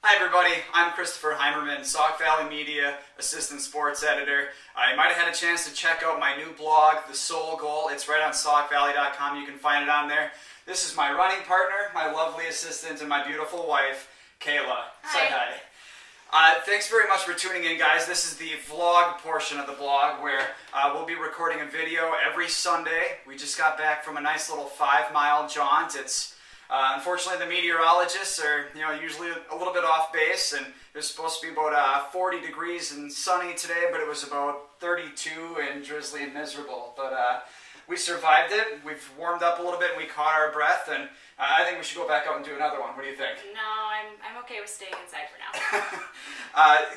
Hi everybody, I'm Christopher Heimerman, Sauk Valley Media, Assistant Sports Editor. You might have had a chance to check out my new blog, The Soul Goal. It's right on SaukValley.com. You can find it on there. This is my running partner, my lovely assistant, and my beautiful wife, Kayla. Hi. Say hi. Thanks very much for tuning in, guys. This is the vlog portion of the blog where we'll be recording a video every Sunday. We just got back from a nice little 5-mile jaunt. Unfortunately, the meteorologists are, usually a little bit off base, and it was supposed to be about 40 degrees and sunny today, but it was about 32 and drizzly and miserable. But we survived it. We've warmed up a little bit, and we caught our breath, and I think we should go back out and do another one. What do you think? No, I'm okay with staying inside for now.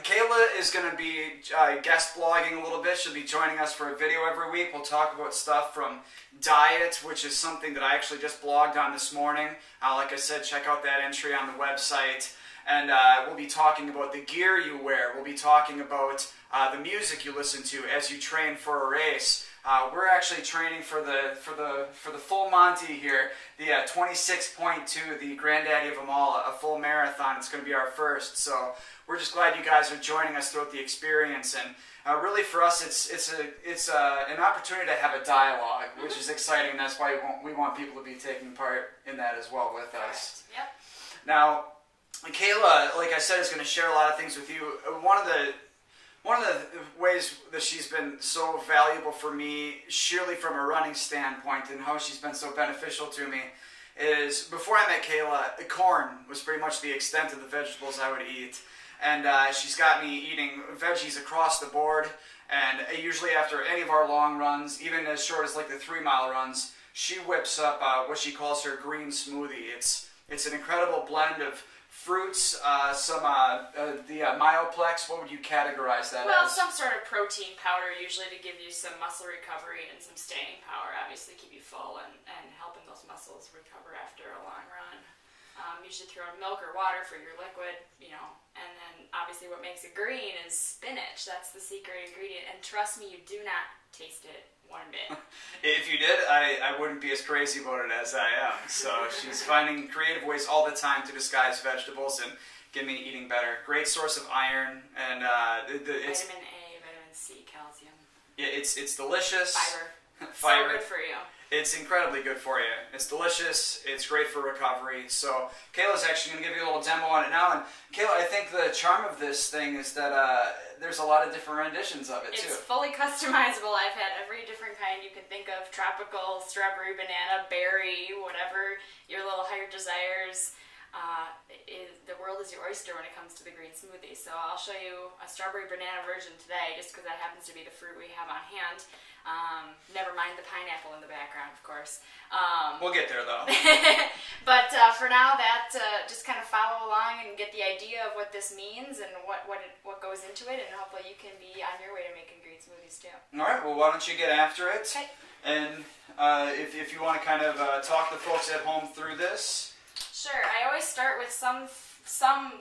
Kayla is going to be guest blogging a little bit. She'll be joining us for a video every week. We'll talk about stuff from diet, which is something that I actually just blogged on this morning. Like I said, check out that entry on the website. And we'll be talking about the gear you wear. We'll be talking about the music you listen to as you train for a race. We're actually training for the full Monty here, the 26.2, the granddaddy of them all, a full marathon. It's going to be our first, so we're just glad you guys are joining us throughout the experience. And really, for us, it's an opportunity to have a dialogue, which is exciting. That's why we want people to be taking part in that as well with us. Yep. Now, Kayla, like I said, is going to share a lot of things with you. One of the ways that she's been so valuable for me, surely from a running standpoint, and how she's been so beneficial to me, is before I met Kayla, corn was pretty much the extent of the vegetables I would eat. And she's got me eating veggies across the board, and usually after any of our long runs, even as short as like the 3-mile runs, she whips up what she calls her green smoothie. It's an incredible blend of fruits, the Myoplex. What would you categorize that as? Well, some sort of protein powder, usually to give you some muscle recovery and some staying power, obviously keep you full and helping those muscles recover after a long run. You should throw in milk or water for your liquid, and then obviously what makes it green is spinach. That's the secret ingredient, and trust me, you do not taste it one bit. If you did, I wouldn't be as crazy about it as I am. So she's finding creative ways all the time to disguise vegetables and get me eating better. Great source of iron, and it's vitamin A, vitamin C, calcium. Yeah, it's delicious. Fiber. Fiber. So good for you. It's incredibly good for you. It's delicious. It's great for recovery. So Kayla's actually going to give you a little demo on it now. And Kayla, I think the charm of this thing is that there's a lot of different renditions of it, too. It's fully customizable. I've had every different kind you can think of: tropical, strawberry, banana, berry, whatever your little heart desires. The world is your oyster when it comes to the green smoothie. So I'll show you a strawberry banana version today, just because that happens to be the fruit we have on hand. Never mind the pineapple in the background, of course. We'll get there, though. But for now, just kind of follow along and get the idea of what this means and what goes into it, and hopefully you can be on your way to making green smoothies too. All right, well, why don't you get after it? Okay. And if you want to kind of talk to folks at home through this. Sure. I always start with some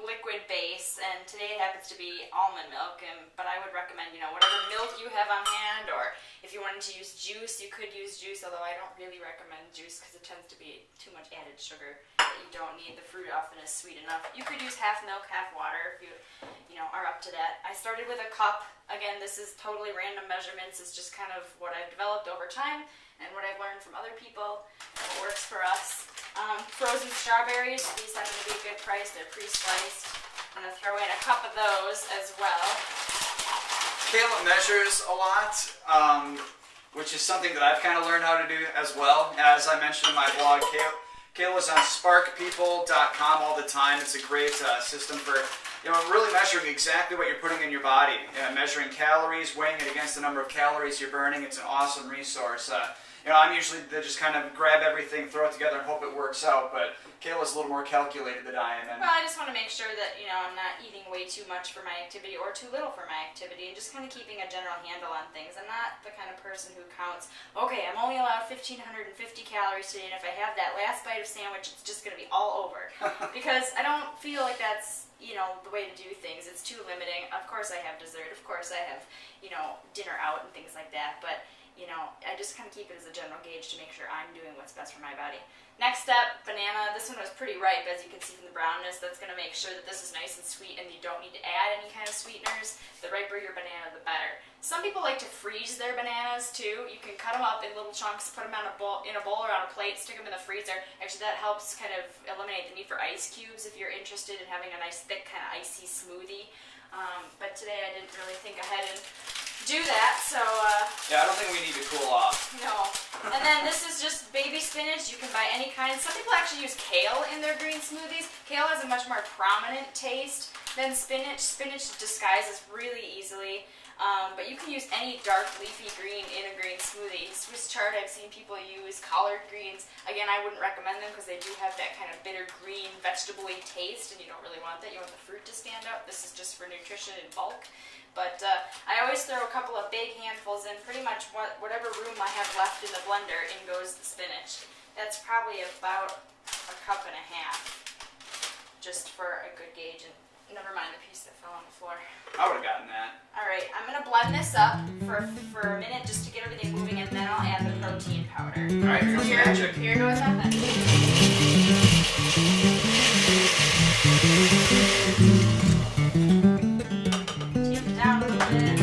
liquid base, and today it happens to be almond milk, but I would recommend, whatever milk you have on hand, or if you wanted to use juice, you could use juice, although I don't really recommend juice because it tends to be too much added sugar that you don't need. The fruit often is sweet enough. You could use half milk, half water if you are up to that. I started with a cup. Again, this is totally random measurements. It's just kind of what I've developed over time and what I've learned from other people. What works for us. Frozen strawberries, these happen to be a good price. They're pre-sliced. I'm going to throw in a cup of those as well. Kayla measures a lot, which is something that I've kind of learned how to do as well. As I mentioned in my blog, Kayla's on sparkpeople.com all the time. It's a great system for really measuring exactly what you're putting in your body. Measuring calories, weighing it against the number of calories you're burning. It's an awesome resource. I'm usually just kind of grab everything, throw it together, and hope it works out, but Kayla's a little more calculated than I am. Well, I just want to make sure that, I'm not eating way too much for my activity or too little for my activity, and just kind of keeping a general handle on things. I'm not the kind of person who counts, okay, I'm only allowed 1,550 calories today, and if I have that last bite of sandwich, it's just going to be all over. Because I don't feel like that's, the way to do things. It's too limiting. Of course I have dessert. Of course I have, dinner out and things like that, but I just kind of keep it as a general gauge to make sure I'm doing what's best for my body. next step, banana. This one was pretty ripe, as you can see from the brownness. That's going to make sure that this is nice and sweet and you don't need to add any kind of sweeteners. The riper your banana, the better. Some people like to freeze their bananas too. You can cut them up in little chunks, put them in a bowl or on a plate, stick them in the freezer. Actually, that helps kind of eliminate the need for ice cubes if you're interested in having a nice thick kind of icy smoothie. But today I didn't really think ahead and do that, so yeah, I don't think we need to cool off. no. And then this is just baby spinach. You can buy any kind. Some people actually use kale in their green smoothies. Kale has a much more prominent taste than spinach. Spinach disguises really easily. But you can use any dark leafy green in a green smoothie. Swiss chard, I've seen people use collard greens. Again, I wouldn't recommend them because they do have that kind of bitter green vegetable-y taste, and you don't really want that. You want the fruit to stand out. This is just for nutrition in bulk. But I always throw a couple of big handfuls in. Pretty much whatever room I have left in the blender, in goes the spinach. That's probably about a cup and a half, just for a good gauge. And never mind the piece that fell on the floor. I would have gotten that. Alright, I'm going to blend this up for a minute just to get everything moving, and then I'll add the protein powder. Alright, here goes magic. Here goes nothing. Take it down a little bit.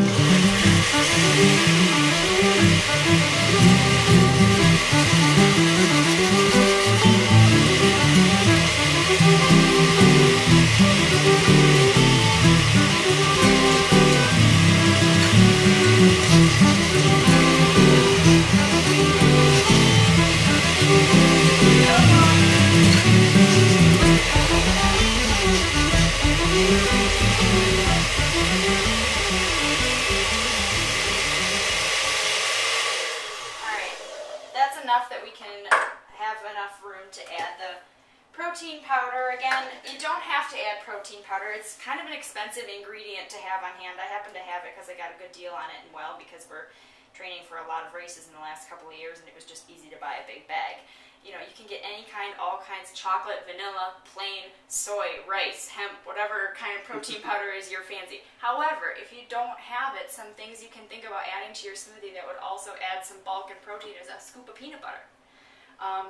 Enough that we can have enough room to add the protein powder. Again, you don't have to add protein powder. It's kind of an expensive ingredient to have on hand. I happen to have it because I got a good deal on it, and well, because we're training for a lot of races in the last couple of years, and it was just easy to buy a big bag. You know, you can get any kind, all kinds, chocolate, vanilla, plain, soy, rice, hemp, whatever kind of protein powder is your fancy. However, if you don't have it, some things you can think about adding to your smoothie that would also add some bulk and protein is a scoop of peanut butter.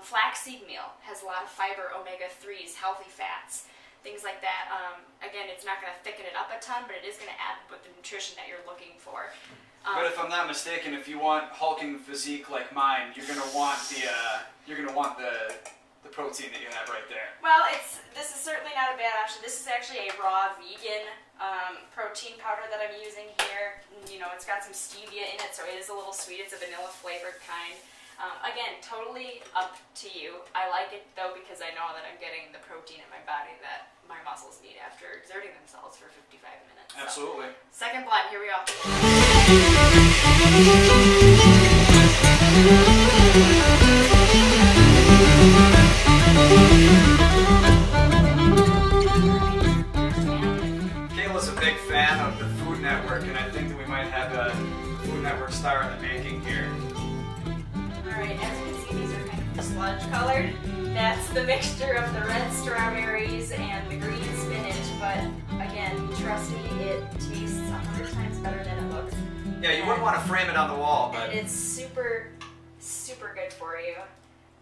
Flaxseed meal has a lot of fiber, omega-3s, healthy fats, things like that. Again, it's not going to thicken it up a ton, but it is going to add with the nutrition that you're looking for. But if I'm not mistaken, if you want hulking physique like mine, you're gonna want the protein that you have right there. Well, this is certainly not a bad option. This is actually a raw vegan protein powder that I'm using here. You know, it's got some stevia in it, so it is a little sweet. It's a vanilla flavored kind. Again, totally up to you. I like it though because I know that I'm getting the protein in my body that my muscles need after exerting themselves for 55 minutes. Absolutely. So, second blend, here we go. Kayla's a big fan of the Food Network, and I think that we might have a Food Network star in the making here. Alright, as you can see, these are kind of sludge colored. That's the mixture of the red strawberries and the green spinach, but again, trust me, it tastes 100 times better than it looks. Yeah, you wouldn't want to frame it on the wall, but... And it's super, super good for you.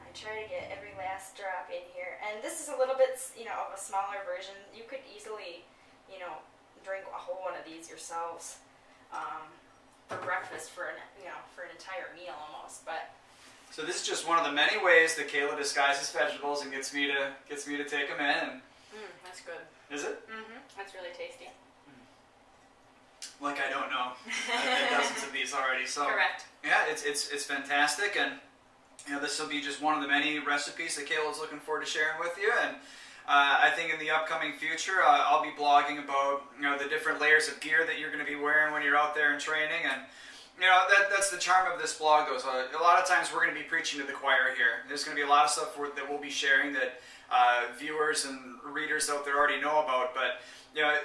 I try to get every last drop in here. And this is a little bit, you know, of a smaller version. You could easily, you know, drink a whole one of these yourselves for breakfast for an entire meal almost, but... So this is just one of the many ways that Kayla disguises vegetables and gets me to take them in. And that's good. Is it? That's really tasty. Like I don't know. I've had dozens of these already. So correct. Yeah, it's fantastic, and you know this will be just one of the many recipes that Kayla's looking forward to sharing with you. And I think in the upcoming future, I'll be blogging about the different layers of gear that you're going to be wearing when you're out there in training. And you know, that's the charm of this blog, though. So a lot of times we're going to be preaching to the choir here. There's going to be a lot of stuff that we'll be sharing that viewers and readers out there already know about. But you know,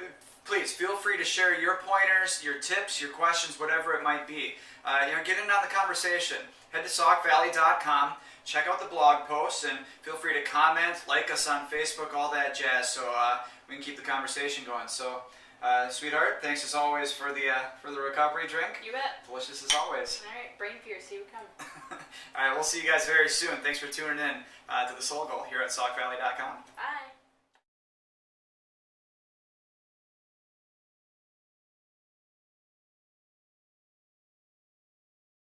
please feel free to share your pointers, your tips, your questions, whatever it might be. Get in on the conversation. Head to SaukValley.com. Check out the blog posts and feel free to comment, like us on Facebook, all that jazz, so we can keep the conversation going. So Sweetheart, thanks as always for the recovery drink. You bet. Delicious as always. All right, brain fears, here we come. All right, we'll see you guys very soon. Thanks for tuning in to The Soul Goal here at SaukValley.com. Bye.